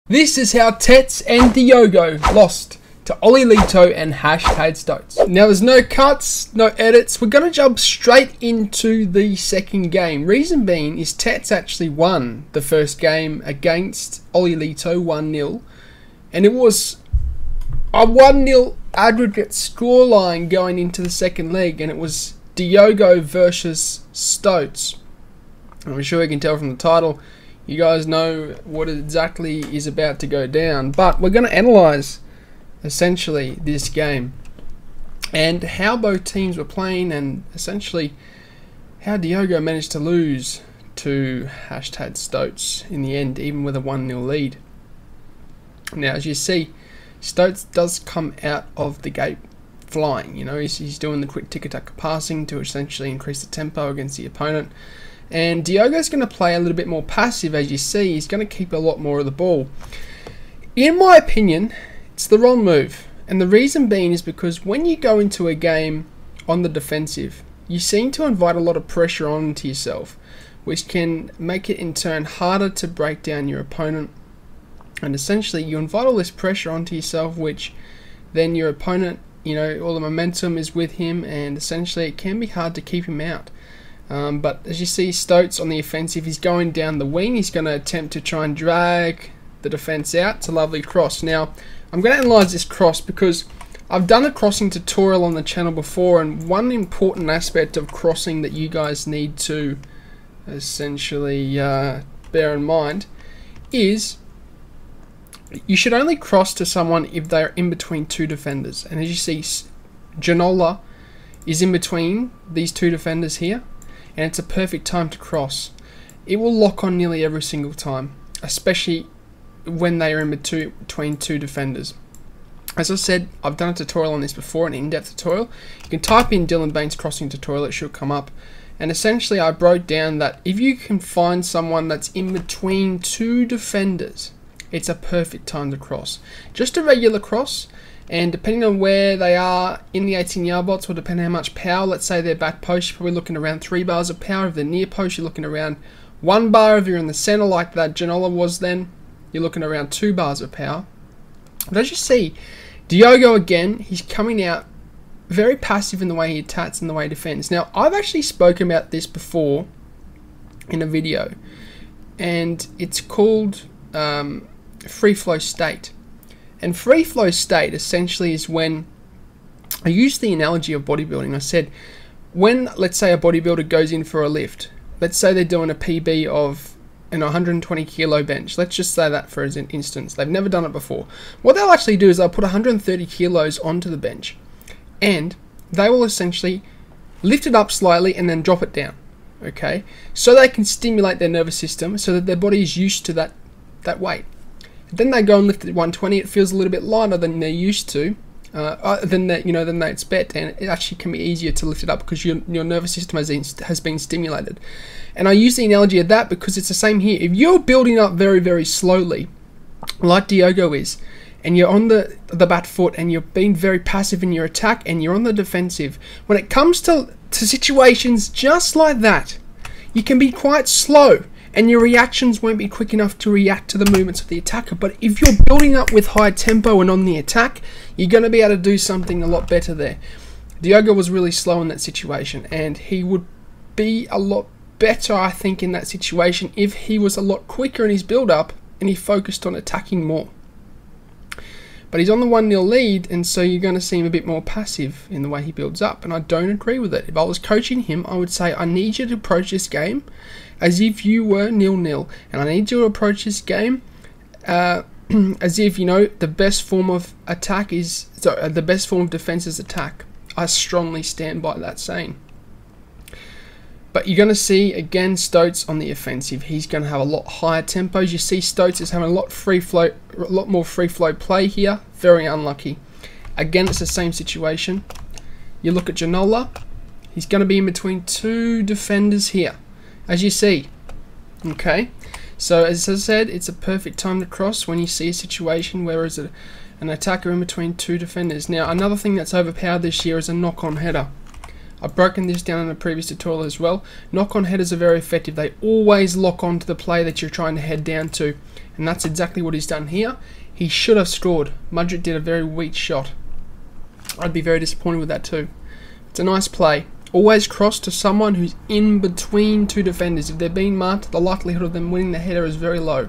This is how Tekkz and Diogo lost to Olleleto and Stokes. Now there's no cuts, no edits. We're going to jump straight into the second game. Reason being is Tekkz actually won the first game against Olleleto 1-0. And it was a 1-0 aggregate scoreline going into the second leg. And it was Diogo versus Stokes. I'm sure you can tell from the title. You guys know what exactly is about to go down. But we're going to analyse essentially this game and how both teams were playing, and essentially how Diogo managed to lose to Stokes in the end, even with a 1-0 lead. Now, as you see, Stokes does come out of the gate flying. You know, he's doing the quick tiki-taka passing to essentially increase the tempo against the opponent. And Diogo's going to play a little bit more passive, as you see. He's going to keep a lot more of the ball. In my opinion, it's the wrong move. And the reason being is because when you go into a game on the defensive, you seem to invite a lot of pressure onto yourself, which can make it in turn harder to break down your opponent. And essentially, you invite all this pressure onto yourself, which then your opponent, you know, all the momentum is with him, and essentially it can be hard to keep him out. But as you see, Stokes on the offensive, he's going down the wing. He's going to attempt to try and drag the defence out. It's a lovely cross. Now, I'm going to analyse this cross because I've done a crossing tutorial on the channel before, and one important aspect of crossing that you guys need to essentially bear in mind is you should only cross to someone if they're in between two defenders. And as you see, Janola is in between these two defenders here, and it's a perfect time to cross. It will lock on nearly every single time, especially when they are in between two defenders. As I said, I've done a tutorial on this before, an in-depth tutorial. You can type in Dylan Baines crossing tutorial, it should come up. And essentially I broke down that if you can find someone that's in between two defenders, it's a perfect time to cross. Just a regular cross, and depending on where they are in the 18-yard box will depend on how much power. Let's say they're back post, you're probably looking around 3 bars of power. If they're near post, you're looking around 1 bar. If you're in the center like that Janola was then, you're looking around 2 bars of power. But as you see, Diogo again, he's coming out very passive in the way he attacks and the way he defends. Now, I've actually spoken about this before in a video, and it's called free flow state. And free flow state essentially is when, I used the analogy of bodybuilding. I said, when, let's say, a bodybuilder goes in for a lift, let's say they're doing a PB of an 120 kilo bench. Let's just say that for an instance. They've never done it before. What they'll actually do is they'll put 130 kilos onto the bench, and they will essentially lift it up slightly and then drop it down. Okay, so they can stimulate their nervous system so that their body is used to that weight. Then they go and lift it at 120. It feels a little bit lighter than they're used to, than they expect, and it actually can be easier to lift it up because your nervous system has been stimulated. And I use the analogy of that because it's the same here. If you're building up very, very slowly, like Diogo is, and you're on the back foot and you're being very passive in your attack and you're on the defensive, when it comes to situations just like that, you can be quite slow, and your reactions won't be quick enough to react to the movements of the attacker. But if you're building up with high tempo and on the attack, you're going to be able to do something a lot better there. Diogo was really slow in that situation, and he would be a lot better, I think, in that situation if he was a lot quicker in his build-up and he focused on attacking more. But he's on the 1-0 lead, and so you're going to see him a bit more passive in the way he builds up, and I don't agree with it. If I was coaching him, I would say, I need you to approach this game as if you were 0-0, and I need you to approach this game as if, you know, the best form of attack is, the best form of defense is attack. I strongly stand by that saying. But you're going to see, again, Stokes on the offensive. He's going to have a lot higher tempos. You see Stokes is having a lot more free flow play here. Very unlucky. Again, it's the same situation. You look at Janola. He's going to be in between two defenders here, as you see. Okay, so as I said, it's a perfect time to cross when you see a situation where there's an attacker in between two defenders. Now, another thing that's overpowered this year is a knock-on header. I've broken this down in a previous tutorial as well. Knock-on headers are very effective. They always lock on to the player that you're trying to head down to. And that's exactly what he's done here. He should have scored. Mudrick did a very weak shot. I'd be very disappointed with that too. It's a nice play. Always cross to someone who's in between two defenders. If they're being marked, the likelihood of them winning the header is very low.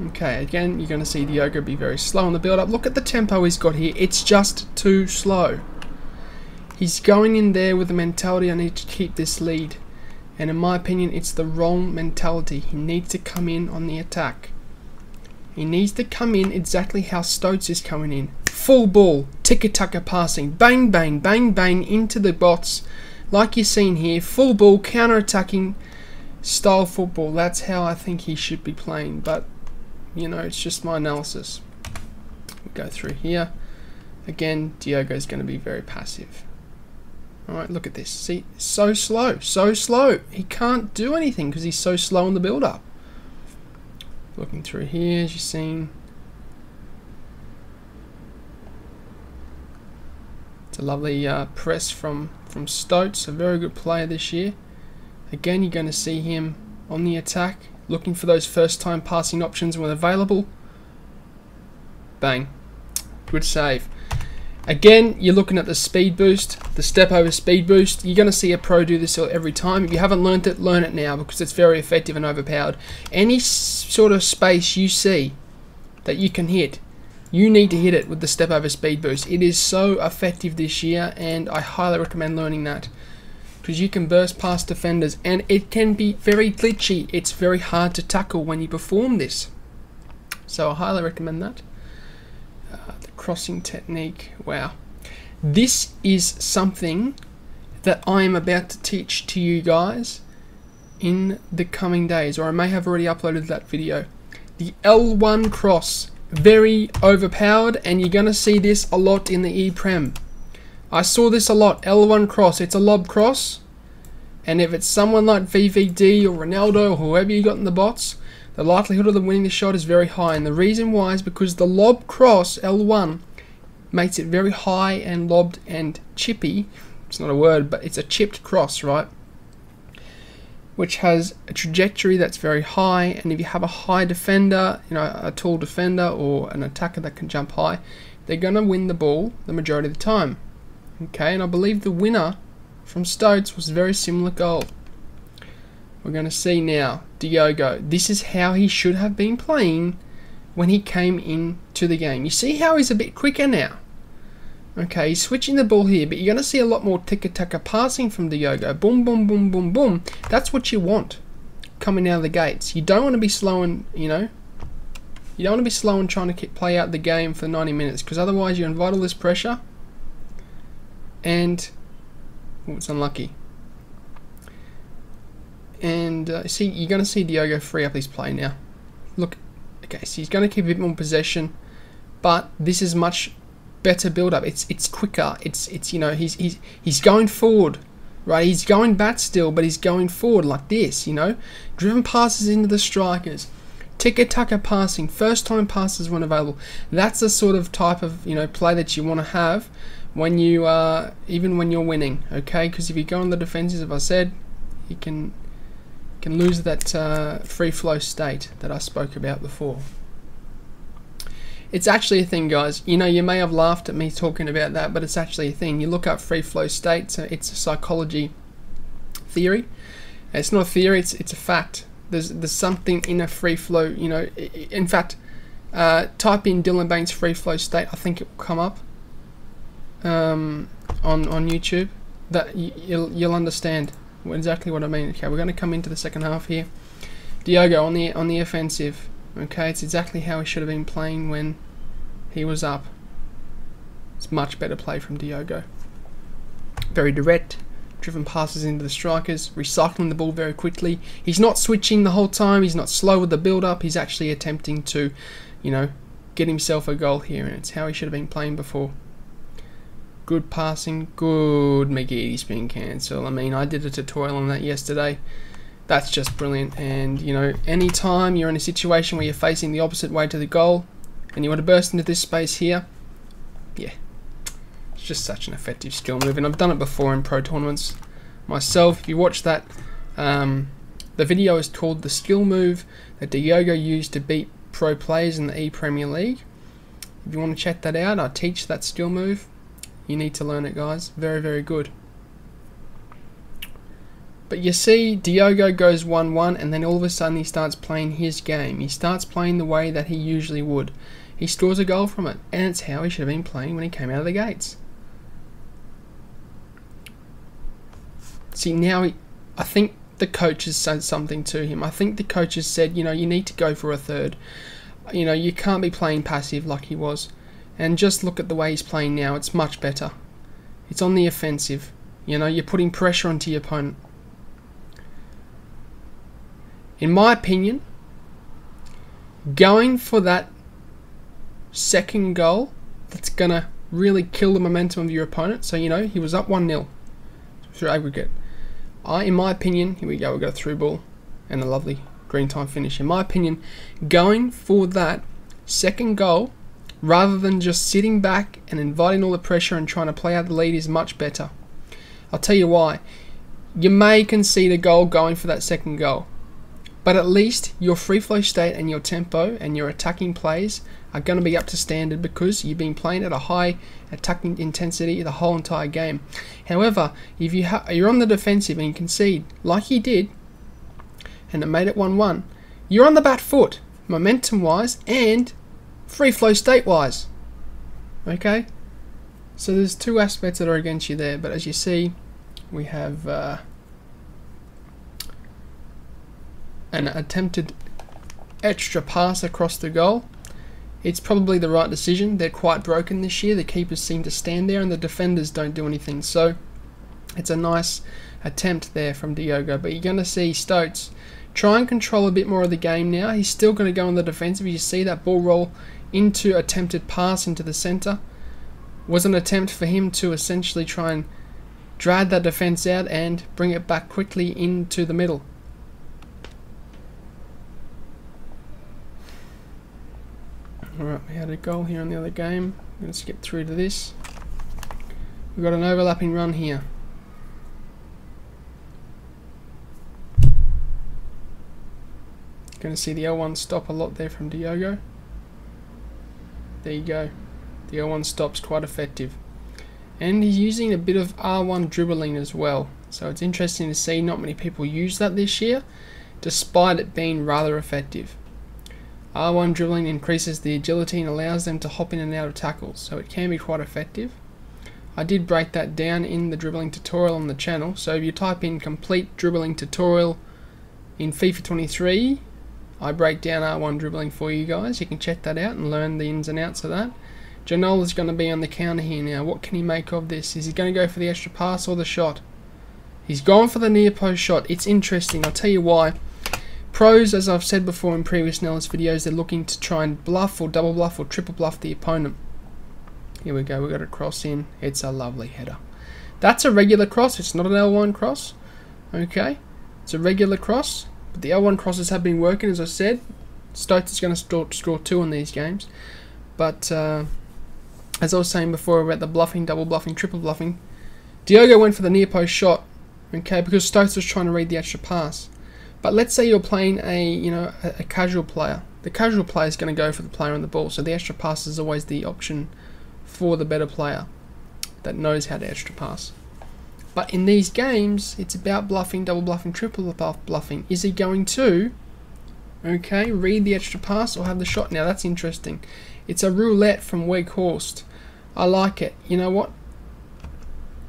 Okay, again, you're going to see Diogo be very slow on the build-up. Look at the tempo he's got here. It's just too slow. He's going in there with the mentality, I need to keep this lead. And in my opinion, it's the wrong mentality. He needs to come in on the attack. He needs to come in exactly how Stokes is coming in. Full ball, tiki-taka passing, bang, bang, bang, bang into the bots. Like you're seeing here, full ball, counter-attacking style football. That's how I think he should be playing. But, you know, it's just my analysis. We'll go through here. Again, Diogo's going to be very passive. Alright, look at this. See, so slow, so slow. He can't do anything because he's so slow on the build-up. Looking through here, as you've seen. It's a lovely press from Stokes, a very good player this year. Again, you're going to see him on the attack, looking for those first-time passing options when available. Bang. Good save. Again, you're looking at the speed boost, the step over speed boost. You're going to see a pro do this every time. If you haven't learnt it, learn it now because it's very effective and overpowered. Any sort of space you see that you can hit, you need to hit it with the step over speed boost. It is so effective this year and I highly recommend learning that because you can burst past defenders and it can be very glitchy. It's very hard to tackle when you perform this. So I highly recommend that. The crossing technique, wow. This is something that I am about to teach to you guys in the coming days, or I may have already uploaded that video. The L1 cross, very overpowered, and you're going to see this a lot in the ePrem. I saw this a lot, L1 cross, it's a lob cross, and if it's someone like VVD or Ronaldo or whoever you got in the bots, the likelihood of them winning the shot is very high, and the reason why is because the lob cross, L1, makes it very high and lobbed and chippy. It's not a word, but it's a chipped cross, right? Which has a trajectory that's very high, and if you have a high defender, you know, a tall defender or an attacker that can jump high, they're going to win the ball the majority of the time. Okay, and I believe the winner from Stokes was a very similar goal. We're going to see now, Diogo. This is how he should have been playing when he came into the game. You see how he's a bit quicker now? Okay, he's switching the ball here, but you're going to see a lot more tiki-taka passing from Diogo. Boom, boom, boom, boom, boom. That's what you want coming out of the gates. You don't want to be slowing, you know. You don't want to be slow and trying to play out the game for 90 minutes because otherwise you invite all this pressure and it's unlucky. And see, you're going to see Diogo free up his play now. Look, okay, so he's going to keep a bit more possession, but this is much better build up. It's quicker. It's you know, he's going forward, right? He's going back still, but he's going forward like this, you know. Driven passes into the strikers, tiki-taka passing, first time passes when available. That's the sort of type of, you know, play that you want to have when you even when you're winning, okay? Because if you go on the defenses, as I said, you can lose that free flow state that I spoke about before. It's actually a thing, guys. You know, you may have laughed at me talking about that, but it's actually a thing. You look up free flow state, so it's a psychology theory. It's not a theory, it's a fact. There's something in a free flow, you know. In fact, type in Dylan Banks free flow state, I think it will come up on YouTube. That you'll understand exactly what I mean. Okay, we're going to come into the second half here. Diogo on the offensive. Okay, it's exactly how he should have been playing when he was up. It's much better play from Diogo. Very direct, driven passes into the strikers, recycling the ball very quickly. He's not switching the whole time. He's not slow with the build-up. He's actually attempting to, you know, get himself a goal here, and it's how he should have been playing before. Good passing, good McGeady spin cancel. I mean, I did a tutorial on that yesterday. That's just brilliant. And, you know, anytime you're in a situation where you're facing the opposite way to the goal and you want to burst into this space here, yeah, It's just such an effective skill move, and I've done it before in pro tournaments myself. If you watch that, the video is called the skill move that Diogo used to beat pro players in the ePREMIER League. If you want to check that out, I teach that skill move. You need to learn it, guys. Very, very good. But you see, Diogo goes 1-1, and then all of a sudden he starts playing his game. He starts playing the way that he usually would. He scores a goal from it, and it's how he should have been playing when he came out of the gates. See, now I think the coaches said something to him. I think the coaches said, you know, you need to go for a third. You know, you can't be playing passive like he was. And just look at the way he's playing now. It's much better. It's on the offensive. You know, you're putting pressure onto your opponent. In my opinion, going for that second goal, that's going to really kill the momentum of your opponent. So, you know, he was up 1-0 through aggregate. In my opinion, here we go, we've got a through ball and a lovely green time finish. In my opinion, going for that second goal, rather than just sitting back and inviting all the pressure and trying to play out the lead, is much better. I'll tell you why. You may concede a goal going for that second goal, but at least your free flow state and your tempo and your attacking plays are going to be up to standard because you've been playing at a high attacking intensity the whole entire game. However, if you're on the defensive and you concede like you did, and it made it 1-1, you're on the back foot, momentum wise and free flow state wise. Okay, so there's two aspects that are against you there, but as you see, we have an attempted extra pass across the goal. It's probably the right decision. They're quite broken this year. The keepers seem to stand there and the defenders don't do anything, so it's a nice attempt there from Diogo. But you're going to see Stokes try and control a bit more of the game now. He's still going to go on the defensive. You see that ball roll into attempted pass into the centre was an attempt for him to essentially try and drag that defence out and bring it back quickly into the middle. Alright, we had a goal here in the other game. I'm going to skip through to this. We've got an overlapping run here. Going to see the L1 stop a lot there from Diogo. There you go. The L1 stop's quite effective. And he's using a bit of R1 dribbling as well. So it's interesting to see not many people use that this year, despite it being rather effective. R1 dribbling increases the agility and allows them to hop in and out of tackles, so it can be quite effective. I did break that down in the dribbling tutorial on the channel, so if you type in complete dribbling tutorial in FIFA 23, I break down R1 dribbling for you guys. You can check that out and learn the ins and outs of that. Janola's going to be on the counter here now. What can he make of this? Is he going to go for the extra pass or the shot? He's gone for the near post shot. It's interesting. I'll tell you why. Pros, as I've said before in previous analysis videos, they're looking to try and bluff or double bluff or triple bluff the opponent. Here we go. We've got a cross in. It's a lovely header. That's a regular cross. It's not an L1 cross. Okay. It's a regular cross. But the L1 crosses have been working, as I said. Stokes is going to score 2 in these games. But as I was saying before about the bluffing, double bluffing, triple bluffing, Diogo went for the near post shot. Okay, because Stokes was trying to read the extra pass. But let's say you're playing a casual player. The casual player is going to go for the player on the ball, so the extra pass is always the option for the better player that knows how to extra pass. But in these games, it's about bluffing, double bluffing, triple bluffing. Is he going to, read the extra pass or have the shot? Now that's interesting. It's a roulette from Weghorst. I like it. You know what?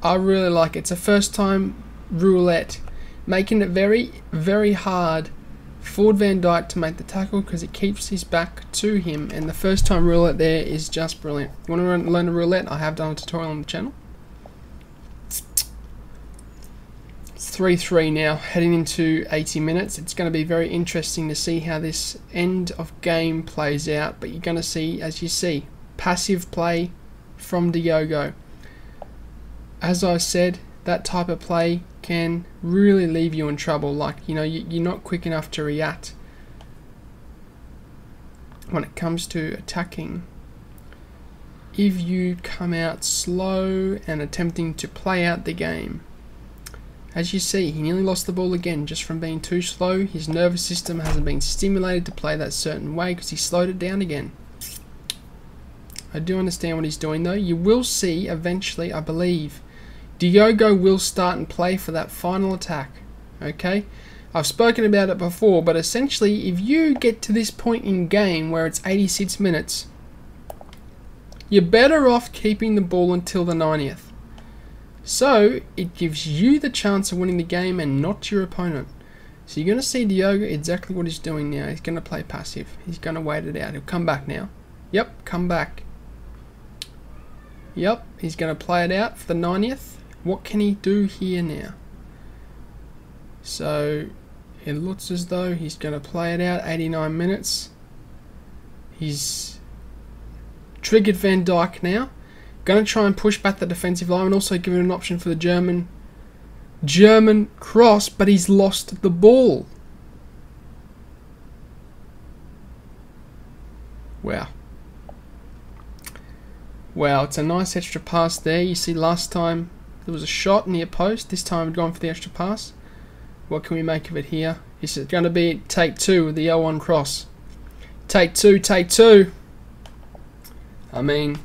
I really like it. It's a first time roulette, making it very, very hard for Van Dijk to make the tackle because it keeps his back to him, and the first time roulette there is just brilliant. You want to learn a roulette? I have done a tutorial on the channel. It's 3-3 now, heading into 80 minutes. It's going to be very interesting to see how this end of game plays out, but you're going to see, as you see, passive play from Diogo. As I said, that type of play can really leave you in trouble. Like, you're not quick enough to react when it comes to attacking. if you come out slow and attempting to play out the game. As you see, he nearly lost the ball again just from being too slow. His nervous system hasn't been stimulated to play that certain way because he slowed it down again. I do understand what he's doing though. You will see eventually, I believe, Diogo will start and play for that final attack. Okay? I've spoken about it before, but essentially if you get to this point in game where it's 86 minutes, you're better off keeping the ball until the 90th. So it gives you the chance of winning the game and not your opponent. So you're going to see Diogo exactly what he's doing now. He's going to play passive. He's going to wait it out. He'll come back now. Yep, come back. Yep, he's going to play it out for the 90th. What can he do here now? So it looks as though he's going to play it out 89 minutes. He's triggered Van Dijk now. Going to try and push back the defensive line and also give it an option for the German cross, but he's lost the ball. Wow. Wow, it's a nice extra pass there. You see last time there was a shot near post. This time we've gone for the extra pass. What can we make of it here? Is it going to be take two with the L1 cross? Take two, take two. I mean,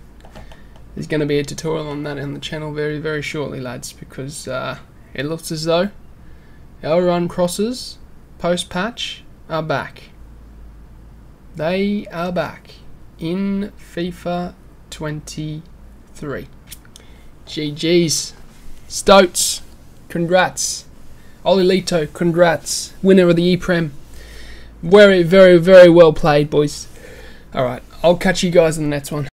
there's going to be a tutorial on that on the channel very, very shortly, lads, because it looks as though L1 crosses post-patch are back. They are back in FIFA 23. GG's. Stokes, congrats. Olleleto, congrats. Winner of the ePREM. Very, very, very well played, boys. Alright, I'll catch you guys in the next one.